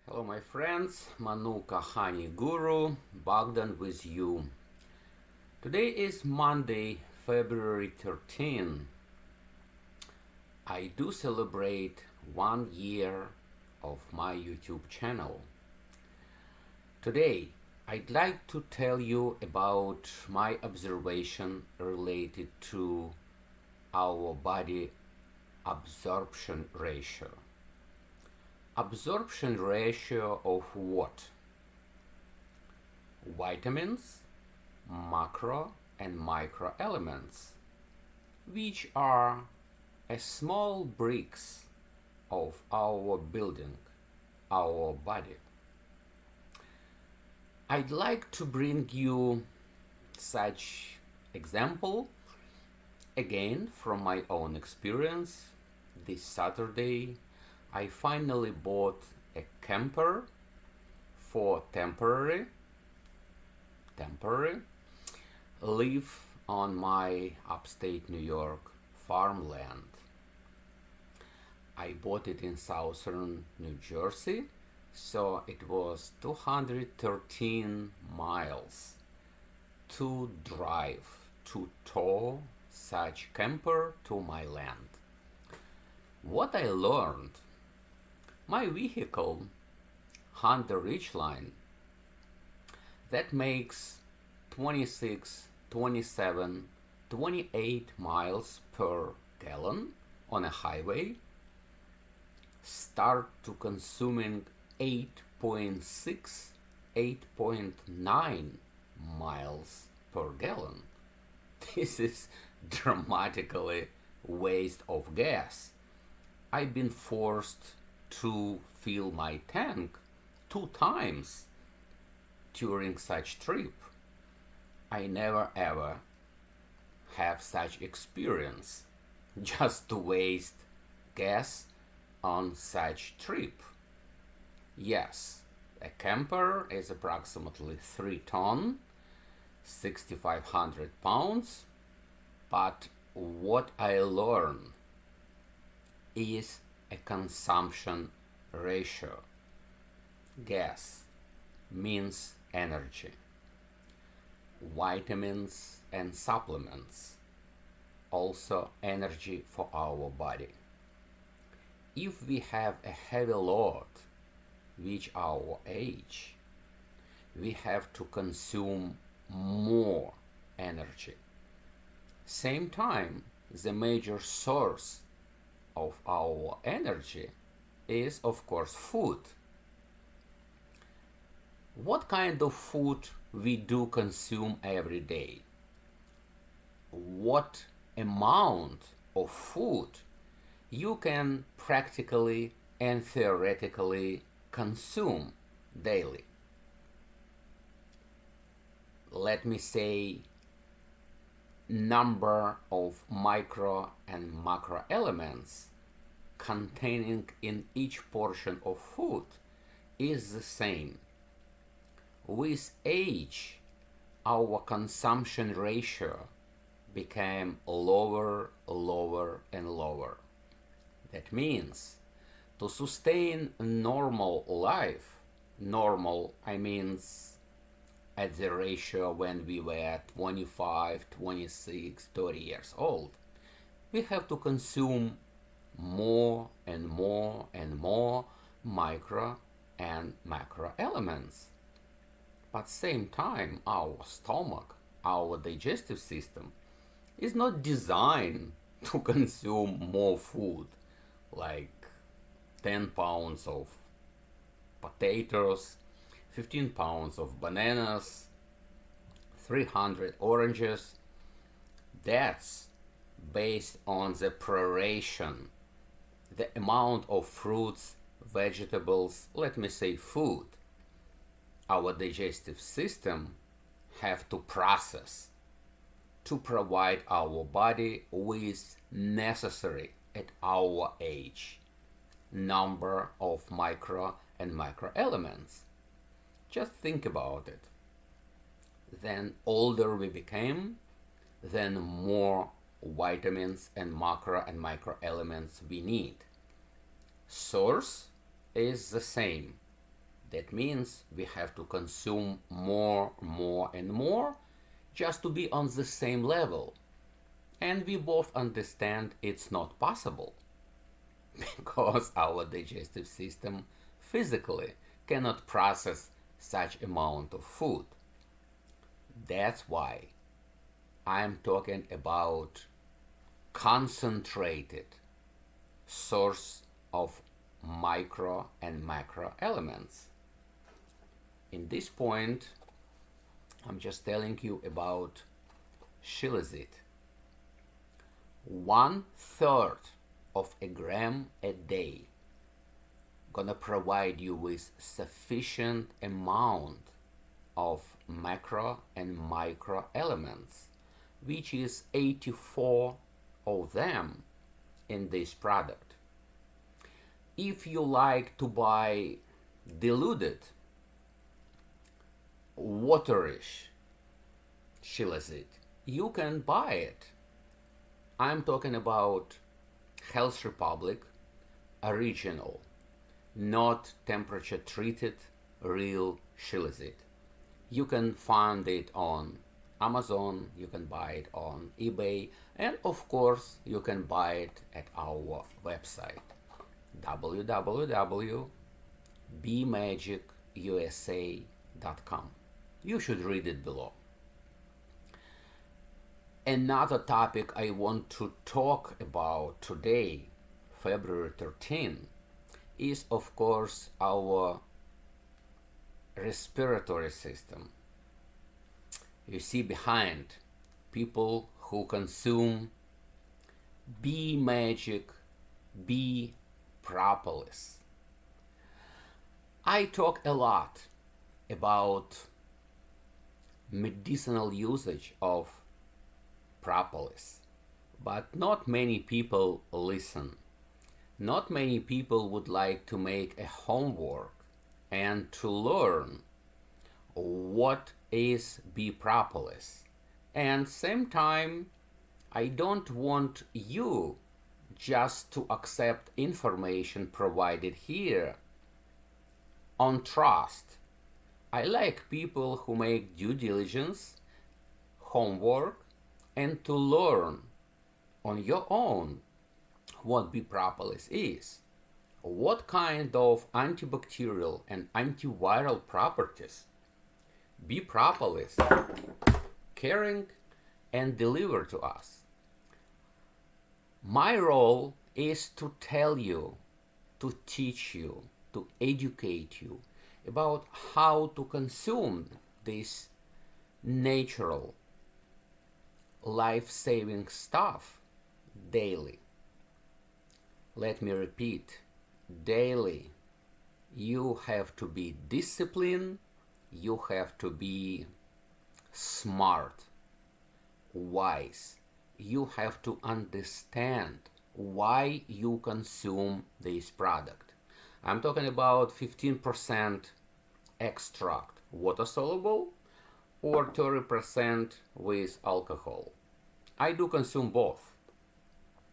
Hello my friends, Manuka Honey Guru, Bogdan with you. Today is Monday, February 13. I do celebrate 1 year of my YouTube channel. Today, I'd like to tell you about my observation related to our body absorption ratio. Absorption ratio of what? Vitamins, macro and micro elements, which are a small bricks of our building, our body. I'd like to bring you such example again from my own experience. This Saturday I finally bought a camper for temporary live on my upstate New York farmland. I bought it in southern New Jersey, so it was 213 miles to drive to tow such camper to my land. What I learned, my vehicle, Honda Ridgeline, that makes 26, 27, 28 miles per gallon on a highway, start to consuming 8.6, 8.9 miles per gallon. This is dramatically waste of gas. I've been forced to fill my tank 2 times during such trip. I never ever have such experience just to waste gas on such trip. Yes, a camper is approximately 3 ton, 6,500 pounds, but what I learned is a consumption ratio. Gas means energy. Vitamins and supplements, also energy for our body. If we have a heavy load, which our age, we have to consume more energy. Same time, the major source of our energy is of course food. What kind of food we do consume every day? What amount of food you can practically and theoretically consume daily? Let me say number of micro and macro elements containing in each portion of food is the same. With age, our consumption ratio became lower, lower and lower. That means to sustain normal life, normal I means at the ratio when we were 25, 26, 30 years old, we have to consume more and more and more micro and macro elements. But same time, our stomach, our digestive system is not designed to consume more food, like 10 pounds of potatoes, 15 pounds of bananas, 300 oranges. That's based on the proration, the amount of fruits, vegetables, let me say food, our digestive system have to process to provide our body with necessary at our age number of micro and macro elements. Just think about it. Then older we became, then more vitamins and macro and micro elements we need. Source is the same. That means we have to consume more, and more just to be on the same level. And we both understand it's not possible because our digestive system physically cannot process such amount of food. That's why I'm talking about concentrated source of micro and macro elements. In this point, I'm just telling you about Shilajit. 1/3 of a gram a day gonna provide you with sufficient amount of macro and micro elements, which is 84 of them in this product. If you like to buy diluted, waterish Shilajit, you can buy it. I'm talking about Health Republic original, not temperature treated, real Shilajit. You can find it on Amazon, you can buy it on eBay, and of course you can buy it at our website www.bmagicUSA.com. You should read it below. Another topic I want to talk about today, February 13, is of course our respiratory system. You see behind people who consume bee magic, bee propolis. I talk a lot about medicinal usage of propolis, but not many people listen. Not many people would like to make a homework and to learn what is bee propolis. And same time, I don't want you just to accept information provided here on trust. I like people who make due diligence, homework, and to learn on your own what bee propolis is, what kind of antibacterial and antiviral properties bee propolis carrying and deliver to us. My role is to tell you, to teach you, to educate you about how to consume this natural life-saving stuff daily. Let me repeat, daily. You have to be disciplined, you have to be smart, wise. You have to understand why you consume this product. I'm talking about 15% extract, water soluble, or 30% with alcohol. I do consume both,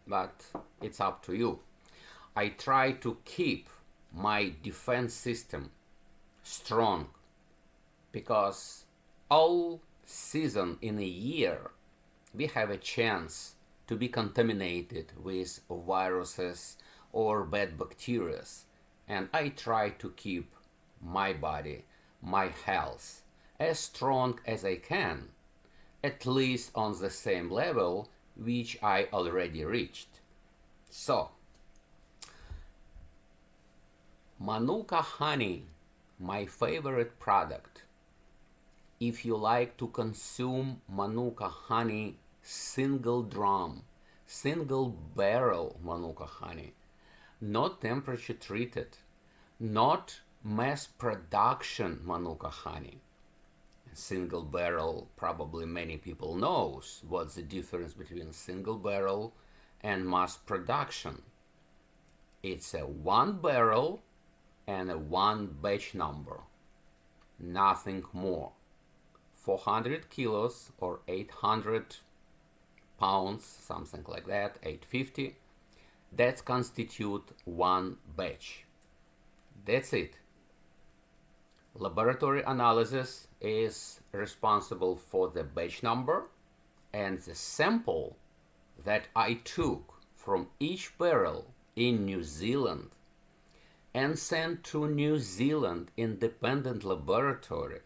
but it's up to you. I try to keep my defense system strong because all season in a year we have a chance to be contaminated with viruses or bad bacteria, and I try to keep my body, my health as strong as I can, at least on the same level which I already reached. So, Manuka honey, my favorite product. If you like to consume Manuka honey, single drum, single barrel Manuka honey, not temperature treated, not mass production Manuka honey. Single barrel, probably many people knows what's the difference between single barrel and mass production. It's a one barrel and a one batch number, nothing more. 400 kilos or 800 pounds, something like that, 850, that constitute one batch. That's it. Laboratory analysis is responsible for the batch number and the sample that I took from each barrel in New Zealand and sent to New Zealand Independent Laboratory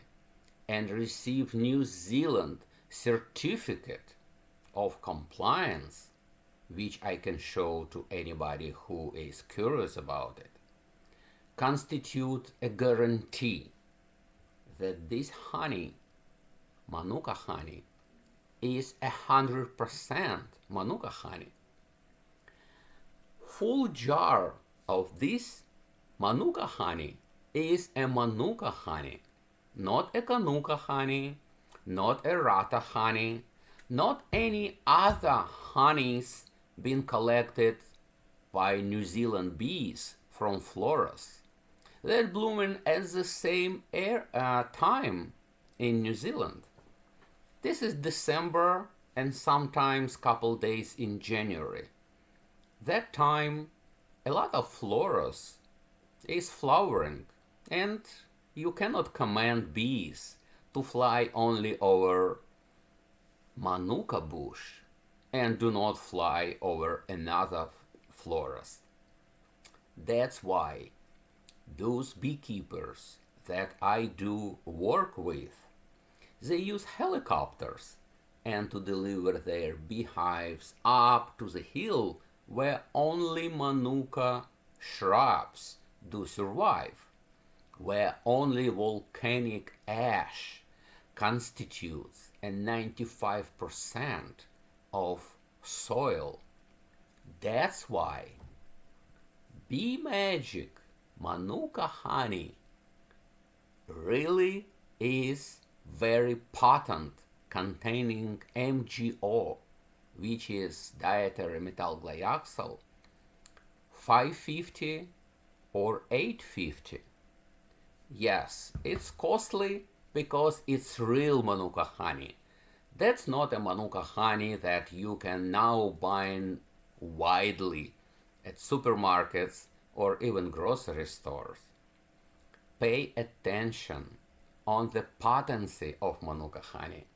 and received New Zealand certificate of compliance, which I can show to anybody who is curious about it, constitute a guarantee that this honey, Manuka honey, is 100% Manuka honey. Full jar of this Manuka honey is a Manuka honey, not a Kanuka honey, not a Rata honey, not any other honeys being collected by New Zealand bees from floras. They're blooming at the same time in New Zealand. This is December and sometimes couple days in January. That time, a lot of floras is flowering, and you cannot command bees to fly only over Manuka bush and do not fly over another floras. That's why those beekeepers that I do work with, they use helicopters and to deliver their beehives up to the hill where only Manuka shrubs do survive, where only volcanic ash constitutes a 95% of soil. That's why Bee Magic Manuka honey really is very potent, containing MGO, which is dietary methyl glyoxal, 550 or 850. Yes, it's costly because it's real Manuka honey. That's not a Manuka honey that you can now buy widely at supermarkets or even grocery stores. Pay attention on the potency of Manuka honey.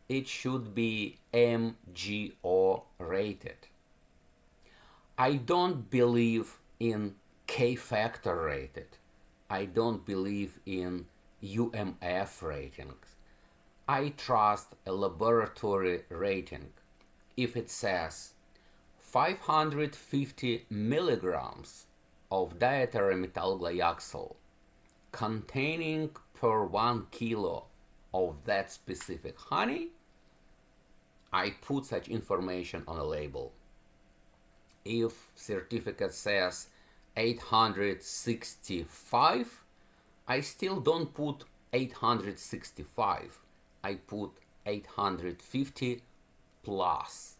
It should be MGO rated. I don't believe in K factor rated. I don't believe in UMF ratings. I trust a laboratory rating. If it says 550 milligrams of dietary methyl glyoxal containing per 1 kilo of that specific honey, I put such information on a label. If certificate says 865, I still don't put 865. I put 850 plus.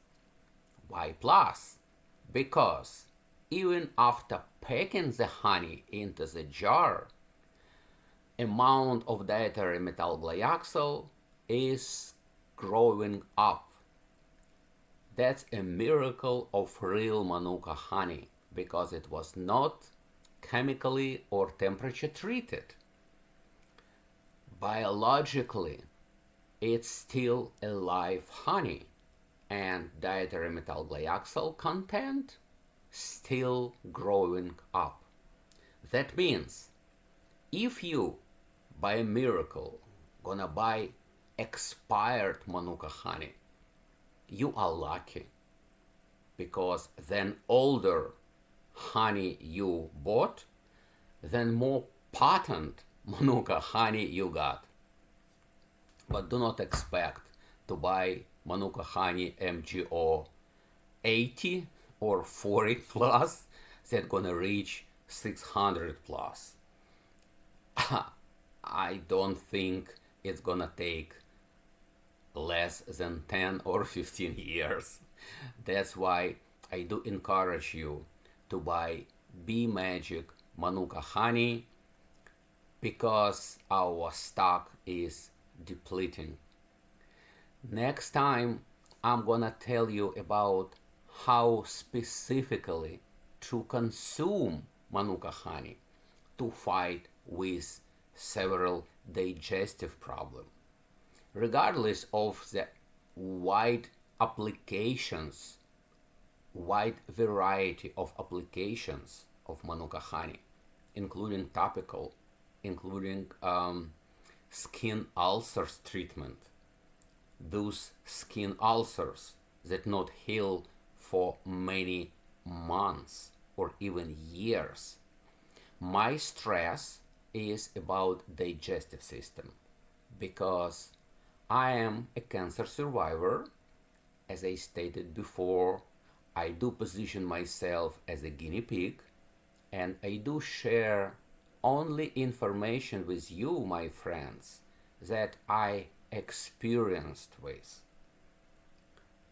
Why plus? Because even after packing the honey into the jar, amount of dietary methyl glyoxal is growing up. That's a miracle of real Manuka honey, because it was not chemically or temperature treated. Biologically, it's still a live honey, and dietary methyl glyoxal content still growing up. That means if you, by a miracle, gonna buy expired Manuka honey, you are lucky, because then older honey you bought, then more potent Manuka honey you got. But do not expect to buy Manuka honey MGO 80 or 40 plus that gonna reach 600 plus. I don't think it's gonna take less than 10 or 15 years. That's why I do encourage you to buy Bee Magic Manuka honey, because our stock is depleting. Next time I'm gonna tell you about how specifically to consume Manuka honey to fight with several digestive problems. Regardless of the wide applications, wide variety of applications of Manuka honey, including topical, including skin ulcers treatment, those skin ulcers that not heal for many months or even years. My stress is about digestive system because I am a cancer survivor. As I stated before, I do position myself as a guinea pig, and I do share only information with you, my friends, that I experienced with.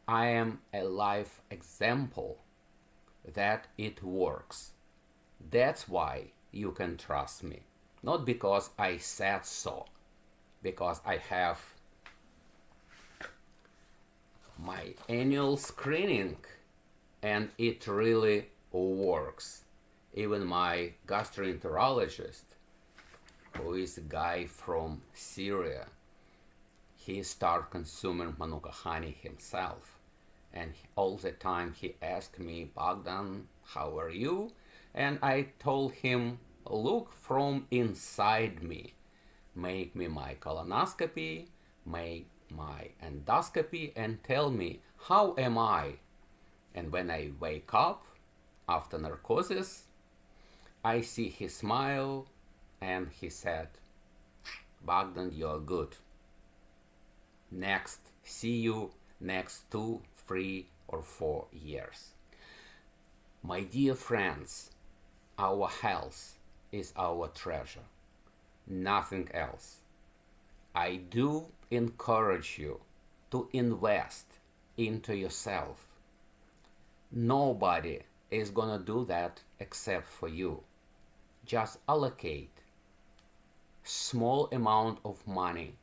I am a life example that it works. That's why you can trust me. Not because I said so, because I have my annual screening and it really works. Even my gastroenterologist, who is a guy from Syria, he started consuming Manuka honey himself. And all the time he asked me, Bogdan, how are you? And I told him, look from inside me. Make me my colonoscopy, make my endoscopy, and tell me, how am I? And when I wake up after narcosis, I see his smile, and he said, Bogdan, you're good. Next, see you next 2, 3, or 4 years. My dear friends, our health is our treasure, nothing else. I do encourage you to invest into yourself. Nobody is gonna do that except for you. Just allocate small amount of money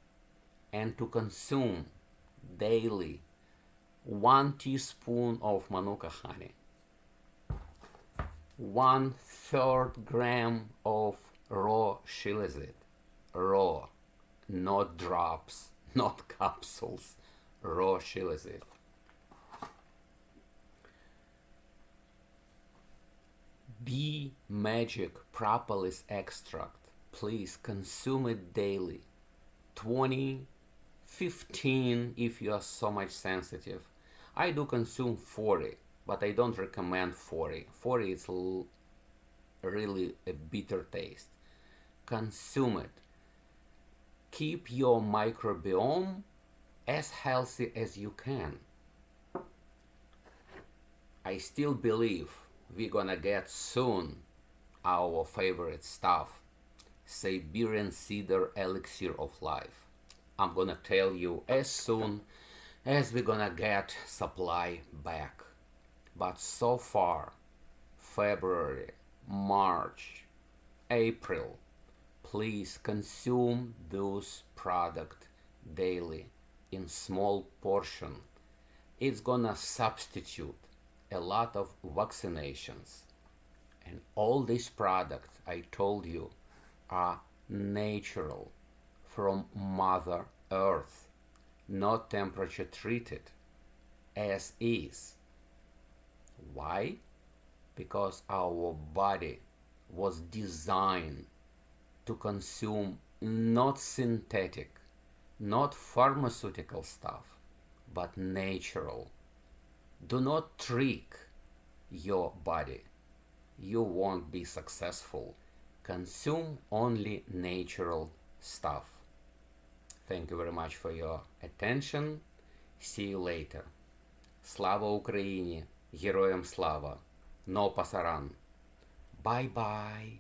and to consume daily 1 teaspoon of Manuka honey, 1/3 gram of raw Shilajit, raw, not drops, not capsules, raw Shilajit. Bee Magic propolis extract, please consume it daily. 20, 15 if you are so much sensitive. I do consume 40, but I don't recommend 40. 40 is really a bitter taste. Consume it. Keep your microbiome as healthy as you can. I still believe we're gonna get soon our favorite stuff, Siberian cedar elixir of life. I'm gonna tell you as soon as we're gonna get supply back. But so far, February, March, April, please consume those products daily in small portion. It's gonna substitute a lot of vaccinations. And all these products I told you are natural from Mother Earth, not temperature treated, as is. Why? Because our body was designed to consume not synthetic, not pharmaceutical stuff, but natural. Do not trick your body. You won't be successful. Consume only natural stuff. Thank you very much for your attention. See you later. Слава Україні! Героям слава! Но пасаран! Bye-bye!